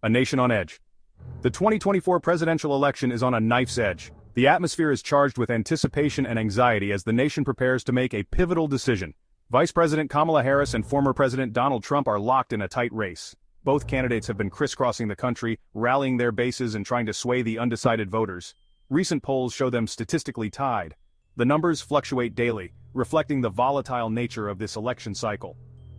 A nation on edge. The 2024 presidential election is on a knife's edge. The atmosphere is charged with anticipation and anxiety as the nation prepares to make a pivotal decision. Vice President Kamala Harris and former President Donald Trump are locked in a tight race. Both candidates have been crisscrossing the country, rallying their bases and trying to sway the undecided voters. Recent polls show them statistically tied. The numbers fluctuate daily, reflecting the volatile nature of this election cycle.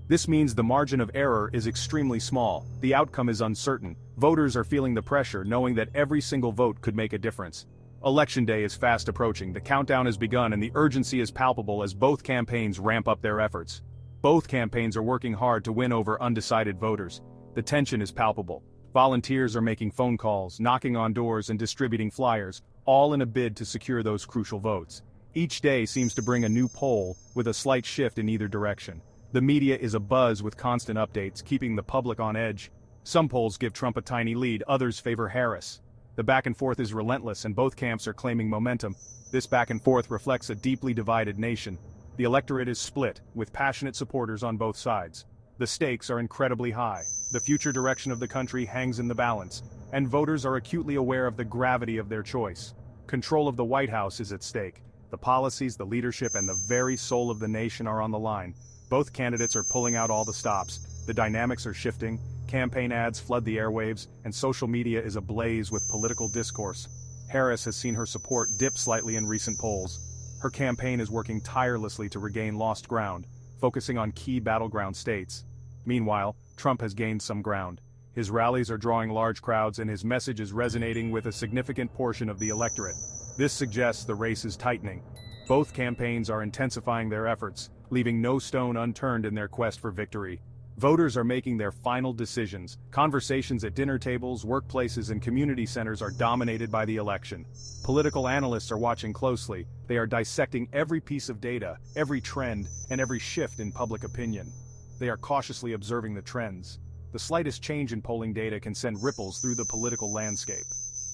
This means the margin of error is extremely small, the outcome is uncertain, voters are feeling the pressure knowing that every single vote could make a difference. Election day is fast approaching, the countdown has begun and the urgency is palpable as both campaigns ramp up their efforts. Both campaigns are working hard to win over undecided voters. The tension is palpable. Volunteers are making phone calls, knocking on doors and distributing flyers, all in a bid to secure those crucial votes. Each day seems to bring a new poll, with a slight shift in either direction. The media is abuzz with constant updates, keeping the public on edge. Some polls give Trump a tiny lead, others favor Harris. The back and forth is relentless and both camps are claiming momentum. This back and forth reflects a deeply divided nation. The electorate is split, with passionate supporters on both sides. The stakes are incredibly high. The future direction of the country hangs in the balance, and voters are acutely aware of the gravity of their choice. Control of the White House is at stake. The policies, the leadership, and the very soul of the nation are on the line. Both candidates are pulling out all the stops. The dynamics are shifting, campaign ads flood the airwaves, and social media is ablaze with political discourse. Harris has seen her support dip slightly in recent polls. Her campaign is working tirelessly to regain lost ground, focusing on key battleground states. Meanwhile, Trump has gained some ground. His rallies are drawing large crowds and his message is resonating with a significant portion of the electorate. This suggests the race is tightening. Both campaigns are intensifying their efforts, leaving no stone unturned in their quest for victory. Voters are making their final decisions. Conversations at dinner tables, workplaces, and community centers are dominated by the election. Political analysts are watching closely. They are dissecting every piece of data, every trend, and every shift in public opinion. They are cautiously observing the trends. The slightest change in polling data can send ripples through the political landscape.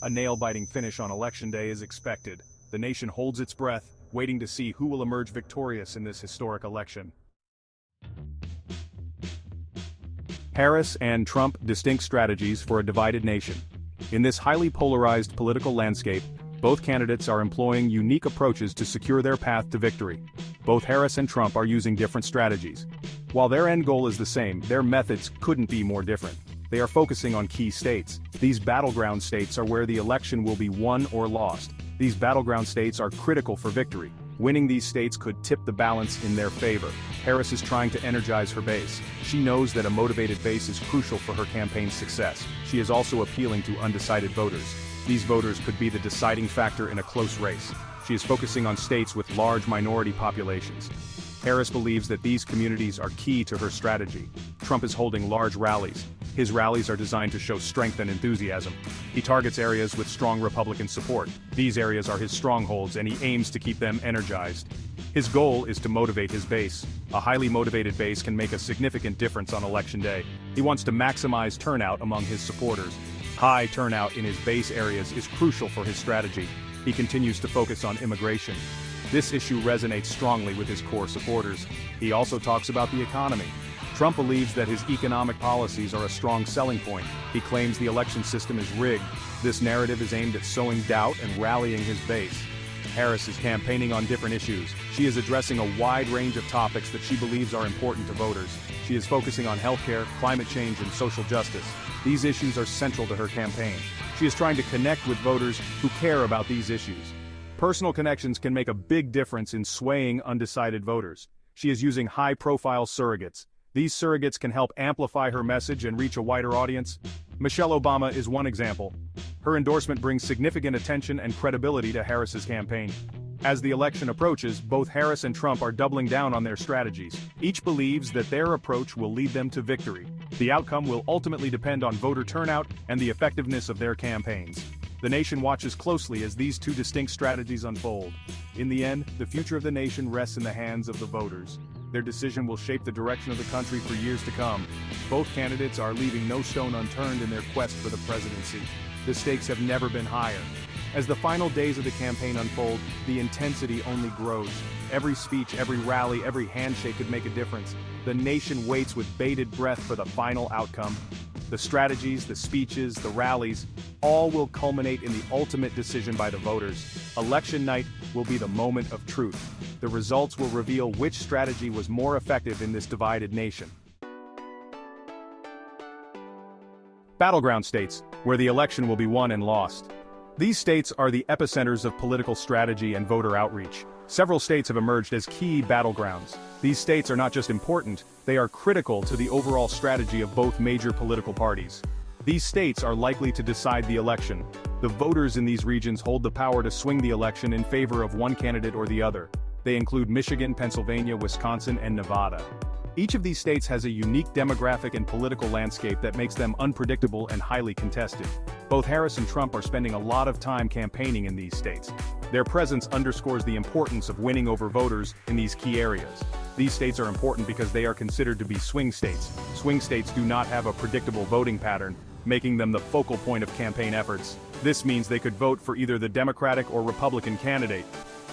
A nail-biting finish on Election Day is expected. The nation holds its breath, waiting to see who will emerge victorious in this historic election. Harris and Trump: distinct strategies for a divided nation. In this highly polarized political landscape, both candidates are employing unique approaches to secure their path to victory. Both Harris and Trump are using different strategies. While their end goal is the same, their methods couldn't be more different. They are focusing on key states. These battleground states are where the election will be won or lost. These battleground states are critical for victory. Winning these states could tip the balance in their favor. Harris is trying to energize her base. She knows that a motivated base is crucial for her campaign's success. She is also appealing to undecided voters. These voters could be the deciding factor in a close race. She is focusing on states with large minority populations. Harris believes that these communities are key to her strategy. Trump is holding large rallies. His rallies are designed to show strength and enthusiasm. He targets areas with strong Republican support. These areas are his strongholds and he aims to keep them energized. His goal is to motivate his base. A highly motivated base can make a significant difference on Election Day. He wants to maximize turnout among his supporters. High turnout in his base areas is crucial for his strategy. He continues to focus on immigration. This issue resonates strongly with his core supporters. He also talks about the economy. Trump believes that his economic policies are a strong selling point. He claims the election system is rigged. This narrative is aimed at sowing doubt and rallying his base. Harris is campaigning on different issues. She is addressing a wide range of topics that she believes are important to voters. She is focusing on healthcare, climate change, and social justice. These issues are central to her campaign. She is trying to connect with voters who care about these issues. Personal connections can make a big difference in swaying undecided voters. She is using high-profile surrogates. These surrogates can help amplify her message and reach a wider audience. Michelle Obama is one example. Her endorsement brings significant attention and credibility to Harris's campaign. As the election approaches, both Harris and Trump are doubling down on their strategies. Each believes that their approach will lead them to victory. The outcome will ultimately depend on voter turnout and the effectiveness of their campaigns. The nation watches closely as these two distinct strategies unfold. In the end, the future of the nation rests in the hands of the voters. Their decision will shape the direction of the country for years to come. Both candidates are leaving no stone unturned in their quest for the presidency. The stakes have never been higher. As the final days of the campaign unfold, the intensity only grows. Every speech, every rally, every handshake could make a difference. The nation waits with bated breath for the final outcome. The strategies, the speeches, the rallies, all will culminate in the ultimate decision by the voters. Election night will be the moment of truth. The results will reveal which strategy was more effective in this divided nation. Battleground states, where the election will be won and lost. These states are the epicenters of political strategy and voter outreach. Several states have emerged as key battlegrounds. These states are not just important, they are critical to the overall strategy of both major political parties. These states are likely to decide the election. The voters in these regions hold the power to swing the election in favor of one candidate or the other. They include Michigan, Pennsylvania, Wisconsin, and Nevada. Each of these states has a unique demographic and political landscape that makes them unpredictable and highly contested. Both Harris and Trump are spending a lot of time campaigning in these states. Their presence underscores the importance of winning over voters in these key areas. These states are important because they are considered to be swing states. Swing states do not have a predictable voting pattern, making them the focal point of campaign efforts. This means they could vote for either the Democratic or Republican candidate.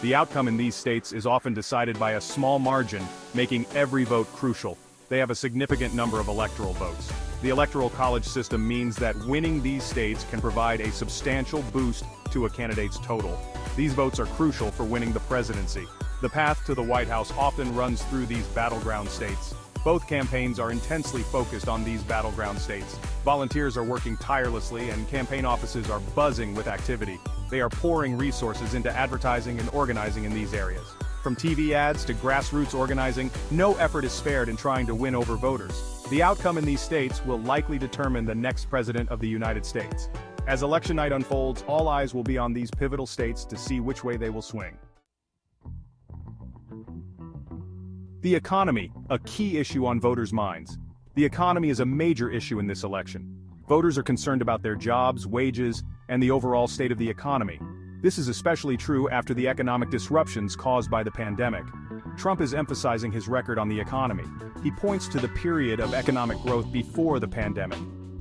The outcome in these states is often decided by a small margin, making every vote crucial. They have a significant number of electoral votes. The Electoral College system means that winning these states can provide a substantial boost to a candidate's total. These votes are crucial for winning the presidency. The path to the White House often runs through these battleground states. Both campaigns are intensely focused on these battleground states. Volunteers are working tirelessly and campaign offices are buzzing with activity. They are pouring resources into advertising and organizing in these areas. From TV ads to grassroots organizing, no effort is spared in trying to win over voters. The outcome in these states will likely determine the next president of the United States. As election night unfolds, all eyes will be on these pivotal states to see which way they will swing. The economy, a key issue on voters' minds. The economy is a major issue in this election. Voters are concerned about their jobs, wages, and the overall state of the economy. This is especially true after the economic disruptions caused by the pandemic. Trump is emphasizing his record on the economy. He points to the period of economic growth before the pandemic.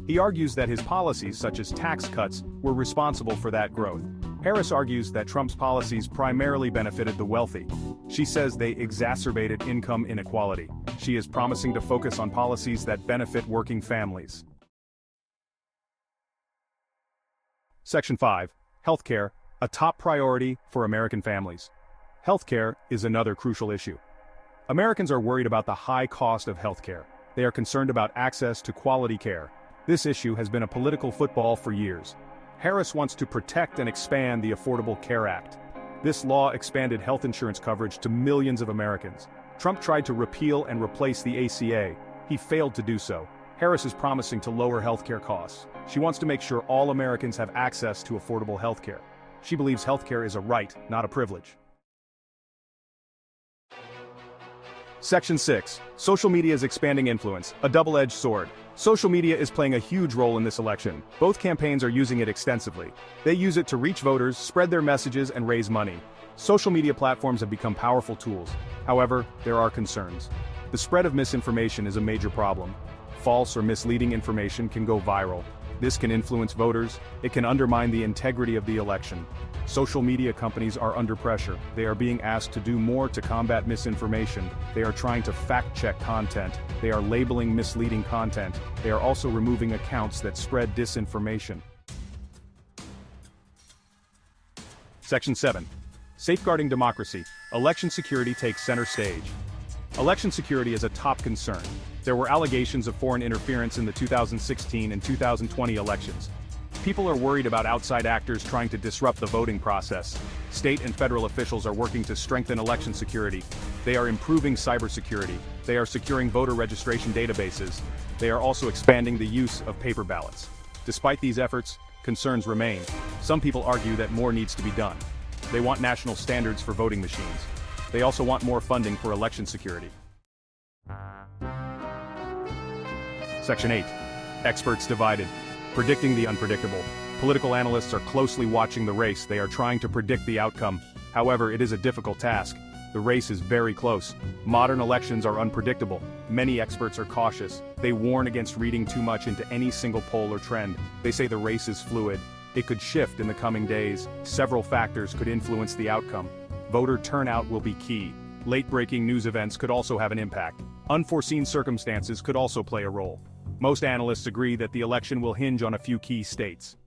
He argues that his policies, such as tax cuts, were responsible for that growth. Harris argues that Trump's policies primarily benefited the wealthy. She says they exacerbated income inequality. She is promising to focus on policies that benefit working families. Section 5. Healthcare, a top priority for American families. Healthcare is another crucial issue. Americans are worried about the high cost of healthcare. They are concerned about access to quality care. This issue has been a political football for years. Harris wants to protect and expand the Affordable Care Act. This law expanded health insurance coverage to millions of Americans. Trump tried to repeal and replace the ACA. He failed to do so. Harris is promising to lower healthcare costs. She wants to make sure all Americans have access to affordable healthcare. She believes healthcare is a right, not a privilege. Section 6. Social media's expanding influence, a double-edged sword. Social media is playing a huge role in this election. Both campaigns are using it extensively. They use it to reach voters, spread their messages, and raise money. Social media platforms have become powerful tools. However, there are concerns. The spread of misinformation is a major problem. False or misleading information can go viral. This can influence voters. It can undermine the integrity of the election. Social media companies are under pressure. They are being asked to do more to combat misinformation. They are trying to fact-check content. They are labeling misleading content. They are also removing accounts that spread disinformation. Section 7. Safeguarding democracy. Election security takes center stage. Election security is a top concern. There were allegations of foreign interference in the 2016 and 2020 elections. People are worried about outside actors trying to disrupt the voting process. State and federal officials are working to strengthen election security. They are improving cybersecurity. They are securing voter registration databases. They are also expanding the use of paper ballots. Despite these efforts, concerns remain. Some people argue that more needs to be done. They want national standards for voting machines. They also want more funding for election security. Section 8. Experts divided. Predicting the unpredictable. Political analysts are closely watching the race. They are trying to predict the outcome. However, it is a difficult task. The race is very close. Modern elections are unpredictable. Many experts are cautious. They warn against reading too much into any single poll or trend. They say the race is fluid. It could shift in the coming days. Several factors could influence the outcome. Voter turnout will be key. Late-breaking news events could also have an impact. Unforeseen circumstances could also play a role. Most analysts agree that the election will hinge on a few key states.